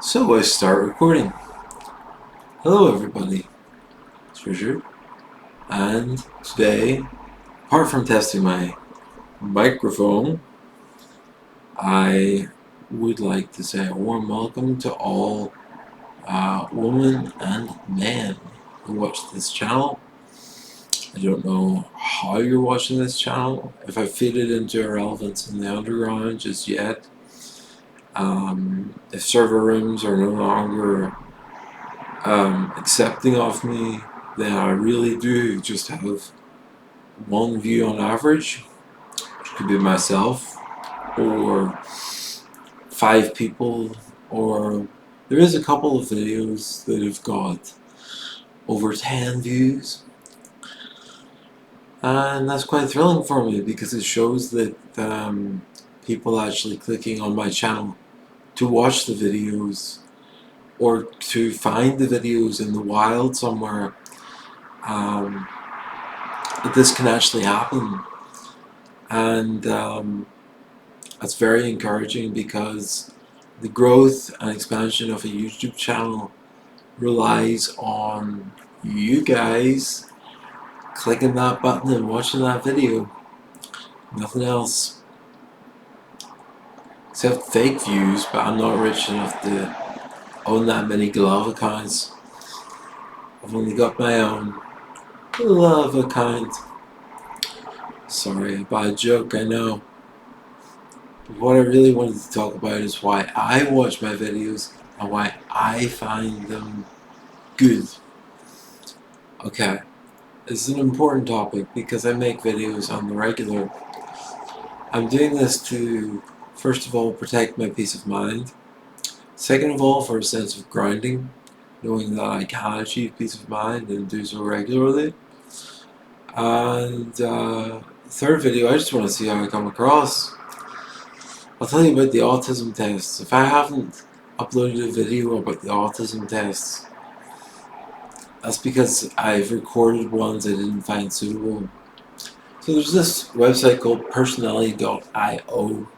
So I start recording. Hello everybody, it's Richard, and today, apart from testing my microphone, I would like to say a warm welcome to all women and men who watch this channel. I don't know how you're watching this channel, if I feed it into irrelevance in the underground just yet. If server rooms are no longer accepting of me, then I really do just have one view on average, which could be myself, or 5 people, or there is a couple of videos that have got over 10 views, and that's quite thrilling for me because it shows that people actually clicking on my channel to watch the videos or to find the videos in the wild somewhere. That this can actually happen, and that's very encouraging because the growth and expansion of a YouTube channel relies on you guys clicking that button and watching that video. Nothing else. Except fake views, but I'm not rich enough to own that many glove accounts. I've only got my own glove account. Sorry, a bad joke, I know. But what I really wanted to talk about is why I watch my videos and why I find them good. Okay, this is an important topic because I make videos on the regular. I'm doing this to, first of all, protect my peace of mind. Second of all, for a sense of grounding, knowing that I can achieve peace of mind and do so regularly. And third video, I just want to see how I come across. I'll tell you about the autism tests. If I haven't uploaded a video about the autism tests, that's because I've recorded ones I didn't find suitable. So there's this website called personality.io,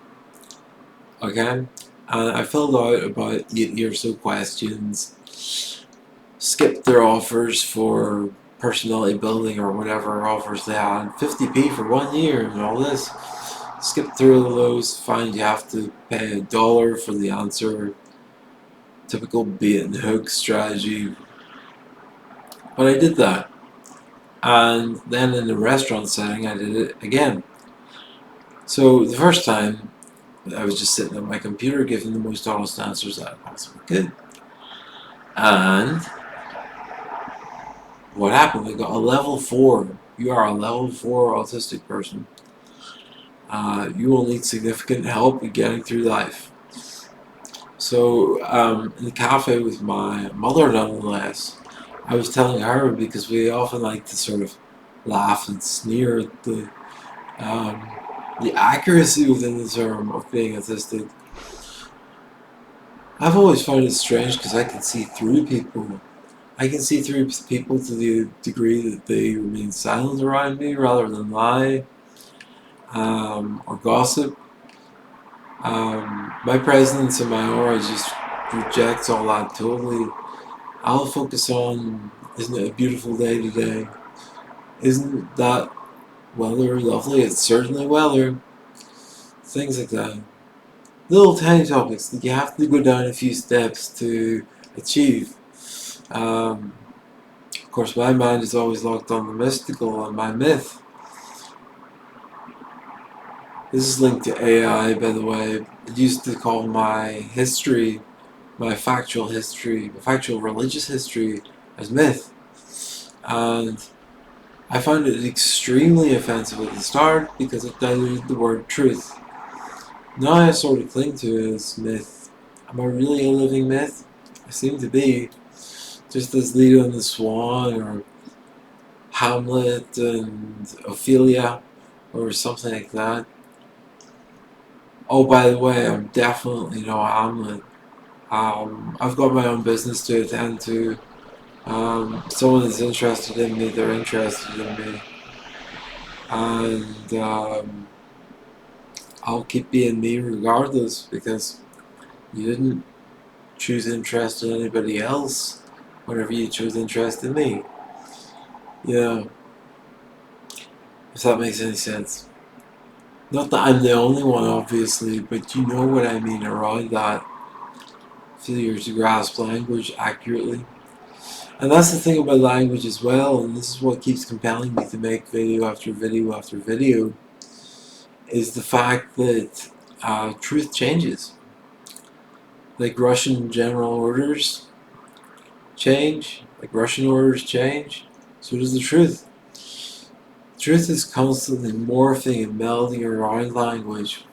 okay? And I filled out about 80 or so questions, skipped their offers for personality building or whatever offers they had, 50p for 1 year and all this. Skipped through those, find you have to pay $1 for the answer. Typical bait and hook strategy. But I did that. And then in the restaurant setting, I did it again. So the first time, I was just sitting at my computer giving the most honest answers that I possibly could. And what happened? I got a level 4. You are a level 4 autistic person. You will need significant help in getting through life. So in the cafe with my mother, nonetheless, I was telling her, because we often like to sort of laugh and sneer at the accuracy within the term of being autistic. I've always found it strange because I can see through people. I can see through people to the degree that they remain silent around me rather than lie or gossip. My presence and my aura just rejects all that totally. I'll focus on, isn't it a beautiful day today? Isn't that weather lovely? It's certainly weather. Things like that. Little tiny topics that you have to go down a few steps to achieve. Of course, my mind is always locked on the mystical and my myth. This is linked to AI, by the way. I used to call my history, my factual history, my factual religious history as myth. And I found it extremely offensive at the start because it diluted the word truth. Now I sort of cling to it as myth. Am I really a living myth? I seem to be. Just as Leda and the Swan, or Hamlet and Ophelia, or something like that. Oh, by the way, I'm definitely no Hamlet. I've got my own business to attend to. Someone is interested in me, they're interested in me. And I'll keep being me regardless because you didn't choose interest in anybody else whenever you choose interest in me. You know, if that makes any sense. Not that I'm the only one, obviously, but you know what I mean around that. Failure to grasp language accurately. And that's the thing about language as well, and this is what keeps compelling me to make video after video after video, is the fact that truth changes. Like Russian general orders change, so does the truth. Truth is constantly morphing and melding around language.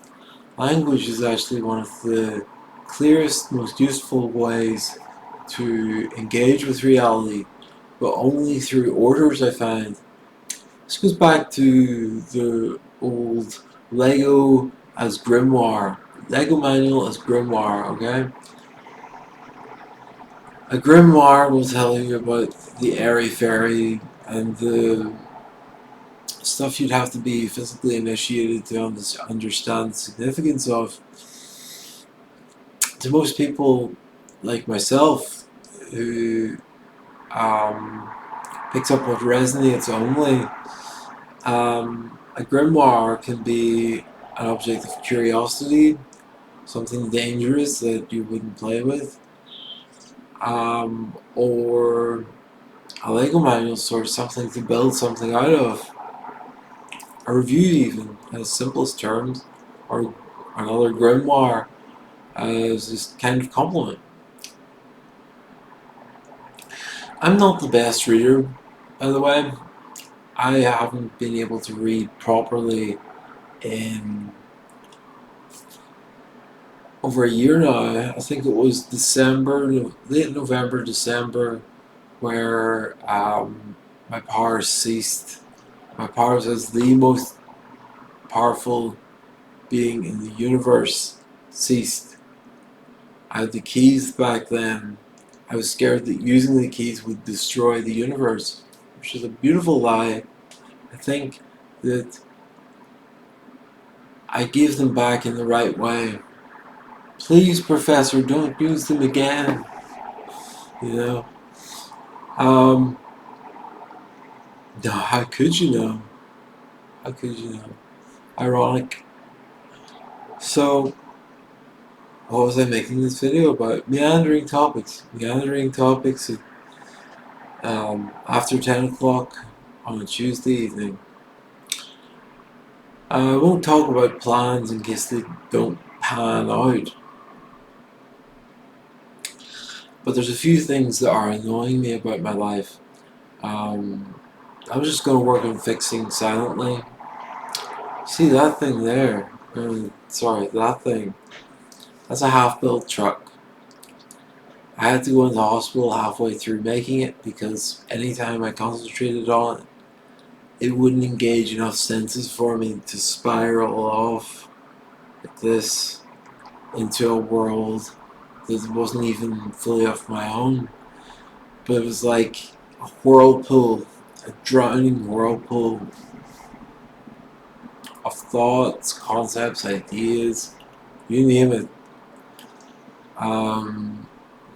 Language is actually one of the clearest, most useful ways to engage with reality, but only through orders, I find. This goes back to the old Lego as grimoire. Lego manual as grimoire, okay? A grimoire will tell you about the airy fairy and the stuff you'd have to be physically initiated to understand the significance of. To most people like myself, who picks up what resonates only, a grimoire can be an object of curiosity, something dangerous that you wouldn't play with, or a Lego manual sort of something to build something out of, a review even, in its simplest terms, or another grimoire as this kind of compliment. I'm not the best reader, by the way. I haven't been able to read properly in over a year now. I think it was December, late November, December, where my powers ceased. My powers as the most powerful being in the universe ceased. I had the keys back then. I was scared that using the keys would destroy the universe, which is a beautiful lie. I think that I gave them back in the right way. Please, Professor, don't use them again. You know? No, how could you know? How could you know? Ironic. So, what was I making this video about? Meandering topics. Meandering topics after 10 o'clock on a Tuesday evening. I won't talk about plans in case they don't pan out. But there's a few things that are annoying me about my life. I'm just going to work on fixing silently. See that thing there? Sorry, that thing. That's a half-built truck. I had to go into hospital halfway through making it because anytime I concentrated on it, it wouldn't engage enough senses for me to spiral off like this into a world that wasn't even fully of my own. But it was like a whirlpool, a drowning whirlpool of thoughts, concepts, ideas, you name it.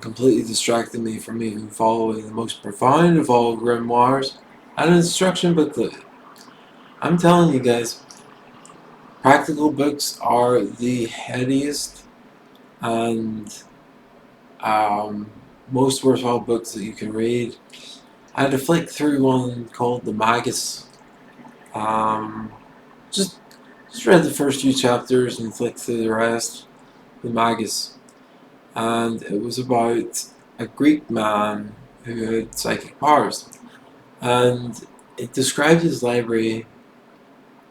Completely distracted me from even following the most profound of all grimoires, an instruction booklet. I'm telling you guys, practical books are the headiest and most worthwhile books that you can read. I had to flick through one called The Magus. Just read the first few chapters and flicked through the rest. The Magus. And it was about a Greek man who had psychic powers. And it described his library.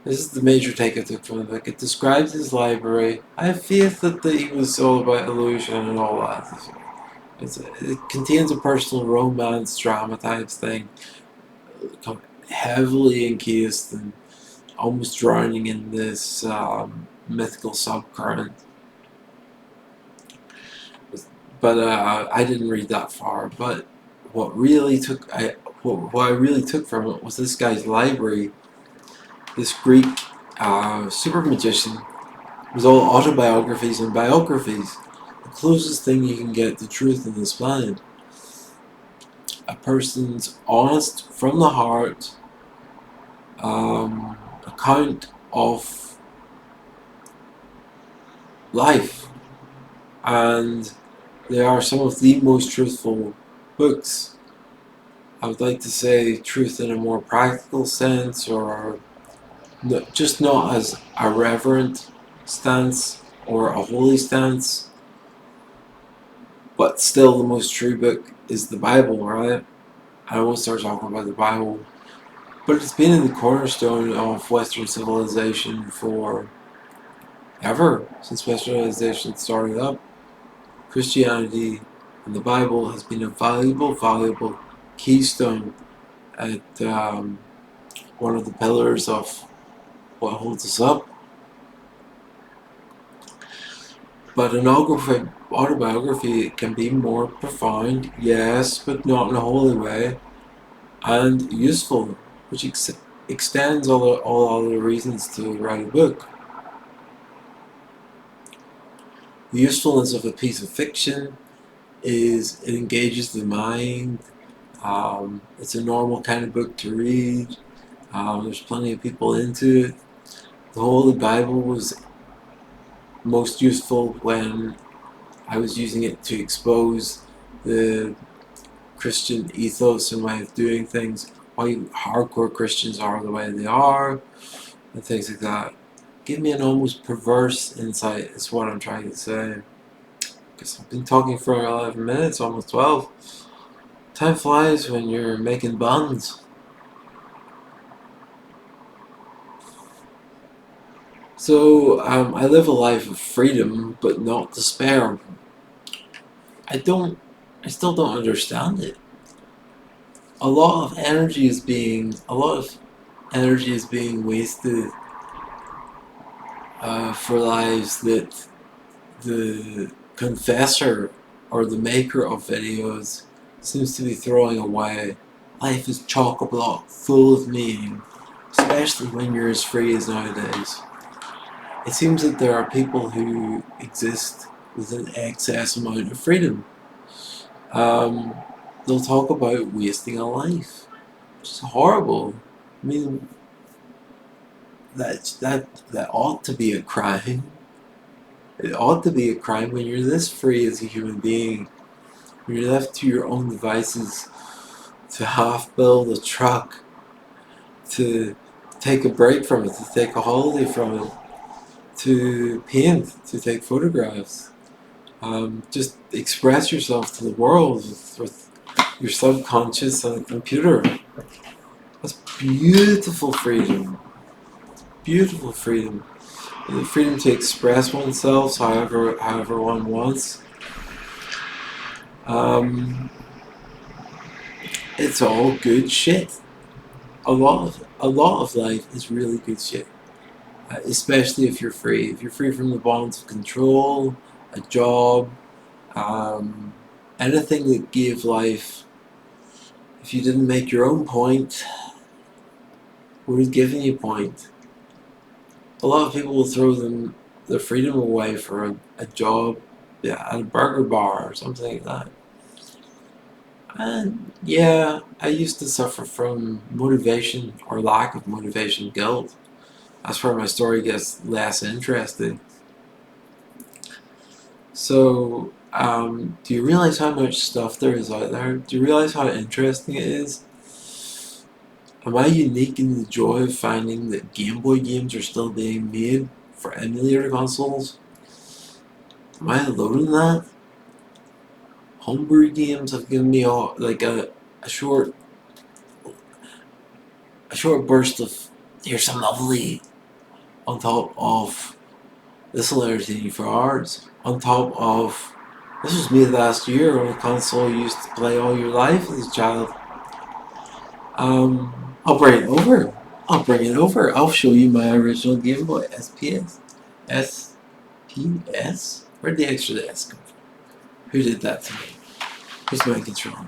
This is the major take I took from the book. It describes his library. I have faith that he was all about illusion and all that. It contains a personal romance drama type thing, heavily encased and almost drowning in this mythical subcurrent. But I didn't read that far. But what I really took from it was this guy's library. This Greek super magician. It was all autobiographies and biographies. closest thing you can get to truth in this planet. A person's honest, from the heart, account of life. And they are some of the most truthful books. I would like to say truth in a more practical sense, or just not as a reverent stance or a holy stance, but still the most true book is the Bible, right? I won't start talking about the Bible, but it's been in the cornerstone of Western civilization for ever, since Western civilization started up. Christianity and the Bible has been a valuable keystone at one of the pillars of what holds us up. But an autobiography can be more profound, yes, but not in a holy way, and useful, which extends all other reasons to write a book. The usefulness of a piece of fiction is it engages the mind. It's a normal kind of book to read. There's plenty of people into it. The Holy Bible was most useful when I was using it to expose the Christian ethos and way of doing things, why hardcore Christians are the way they are, and things like that. Give me an almost perverse insight is what I'm trying to say. Because I've been talking for 11 minutes, almost 12. Time flies when you're making buns. So, I live a life of freedom, but not despair. I still don't understand it. A lot of energy is being wasted for lives that the confessor or the maker of videos seems to be throwing away. Life is chock-a-block, full of meaning, especially when you're as free as nowadays. It seems that there are people who exist with an excess amount of freedom. Um, they'll talk about wasting a life, which is horrible. I mean, that ought to be a crime. It ought to be a crime when you're this free as a human being. When you're left to your own devices, to half build a truck, to take a break from it, to take a holiday from it, to paint, to take photographs. Just express yourself to the world with your subconscious on a computer. That's beautiful freedom. Beautiful freedom. The freedom to express oneself however one wants. It's all good shit. A lot of life is really good shit. Especially if you're free. If you're free from the bonds of control, a job, um, anything that gave life. If you didn't make your own point, would have given you point. A lot of people will throw their freedom away for a job, yeah, at a burger bar or something like that. And yeah, I used to suffer from motivation or lack of motivation guilt. That's where my story gets less interesting. So, do you realize how much stuff there is out there? Do you realize how interesting it is? Am I unique in the joy of finding that Game Boy games are still being made for emulator consoles? Am I alone in that? Homebrew games have given me a short burst of here's some lovely on top of this will entertain you for hours. On top of this was made last year on a console you used to play all your life as a child. I'll bring it over. I'll bring it over. I'll show you my original Game Boy SPS. SPS? Where'd the extra S come from? Who did that to me? Who's my controller?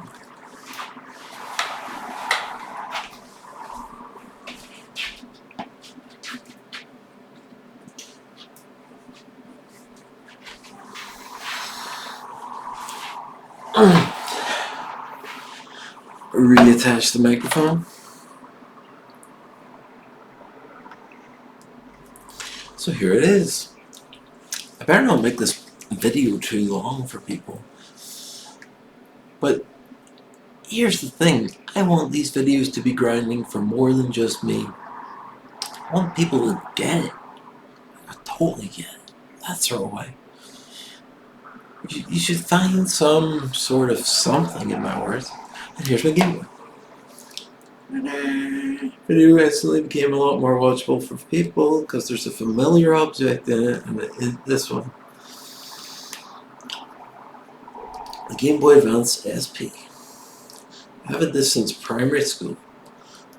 reattach the microphone. So here it is. I better not make this video too long for people. But here's the thing. I want these videos to be grinding for more than just me. I want people to get it. I totally get it. That sort of way. You should find some sort of something in my words. And here's my Game Boy. Video instantly became a lot more watchable for people because there's a familiar object in it, and it is this one. The Game Boy Advance SP. I've had this since primary school,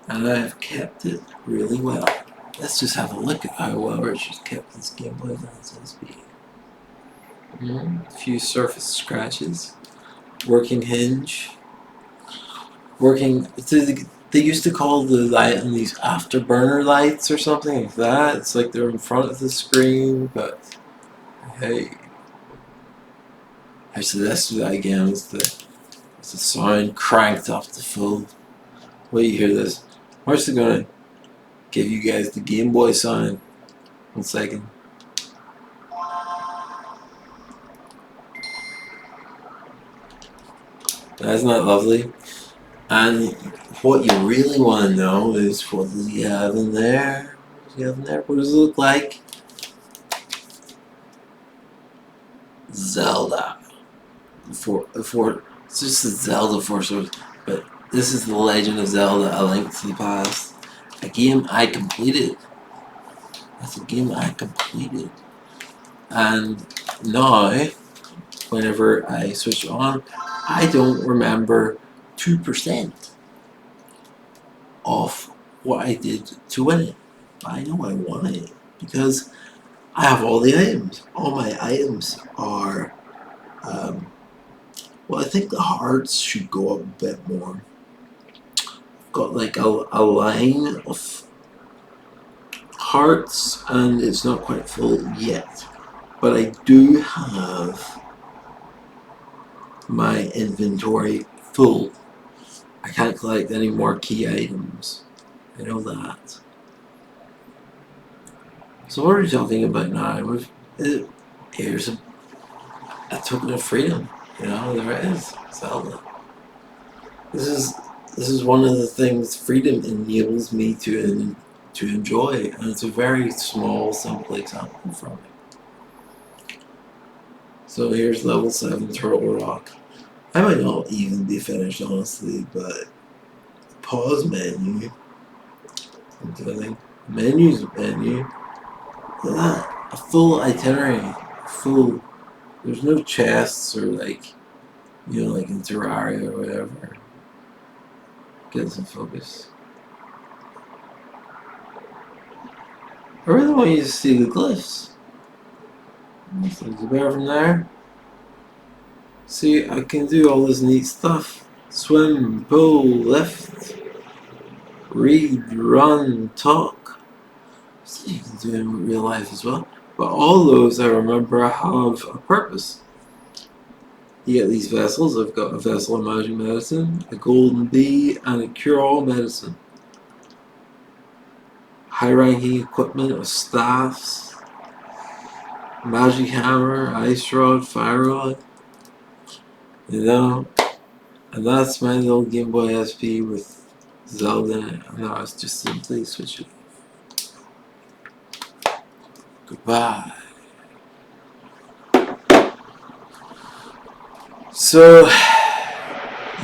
and I've kept it really well. Let's just have a look at how well Richard's kept this Game Boy Advance SP. A few surface scratches, working hinge, working. They used to call the light on these afterburner lights or something like that. It's like they're in front of the screen, but hey. Actually, let's do that again. It's the sound cranked up to full. Wait, you hear this? I'm actually gonna give you guys the Game Boy sound. 1 second. That's not lovely. And what you really want to know is, what does he have in there? What does he have in there? What does it look like? Zelda. It's just a Zelda for sure, but this is the Legend of Zelda: A Link to the Past. A game I completed. That's a game I completed. And now, whenever I switch it on, I don't remember 2% of what I did to win it. I know I won it because I have all the items. All my items are, well, I think the hearts should go up a bit more. I've got like a line of hearts, and it's not quite full yet. But I do have my inventory full. I can't collect any more key items. I know that. So what are we talking about now? Here's a token of freedom. You know, there it is. Zelda. This is one of the things freedom enables me to enjoy, and it's a very small, simple example from it. So here's level 7 Turtle Rock. I might not even be finished, honestly, but pause menu. Menus menu. Look at that. A full itinerary. Full. There's no chests or like, you know, like in Terraria or whatever. Get some focus. I really want you to see the glyphs. There's a bear from there. See, I can do all this neat stuff. Swim, pull, lift, read, run, talk. So you can do it in real life as well. But all those, I remember, have a purpose. You get these vessels. I've got a vessel of magic medicine, a golden bee, and a cure-all medicine. High-ranking equipment of staffs, magic hammer, ice rod, fire rod. You know, and that's my little Game Boy SP with Zelda in it. And now it's just simply switch it off. Goodbye. So,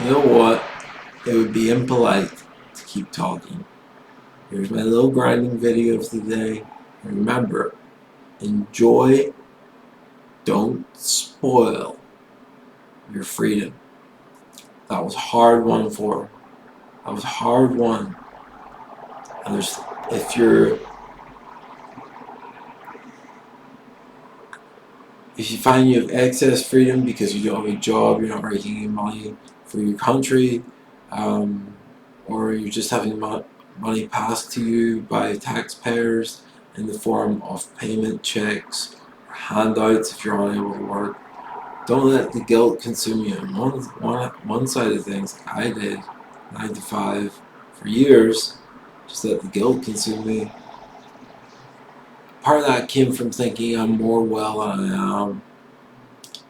you know what? It would be impolite to keep talking. Here's my little grinding video of the day. And remember, enjoy, don't spoil your freedom. That was a hard one for. That was a hard one. And if you find you have excess freedom because you don't have a job, you're not making any money for your country, or you're just having money passed to you by taxpayers in the form of payment checks or handouts if you're unable to work, Don't let the guilt consume you. On one side of things, I did 9 to 5 for years. Just let the guilt consume me. Part of that came from thinking I'm more well than I am.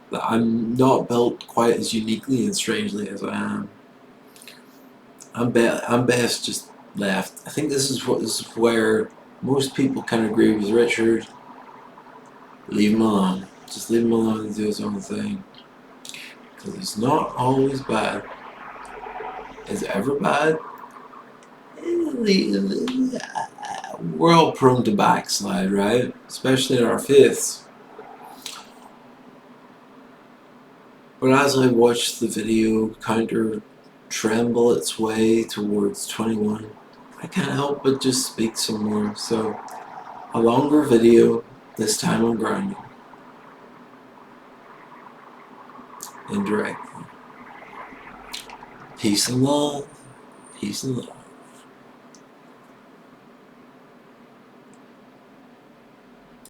That I'm not built quite as uniquely and strangely as I am. I'm best just left. I think this is where most people can agree with Richard. Leave him alone. Just leave him alone and do his own thing. Because it's not always bad. Is it ever bad? We're all prone to backslide, right? Especially in our faiths. But as I watched the video counter tremble its way towards 21, I can't help but just speak some more. So, a longer video, this time on grinding. Indirectly. Peace and love. Peace and love.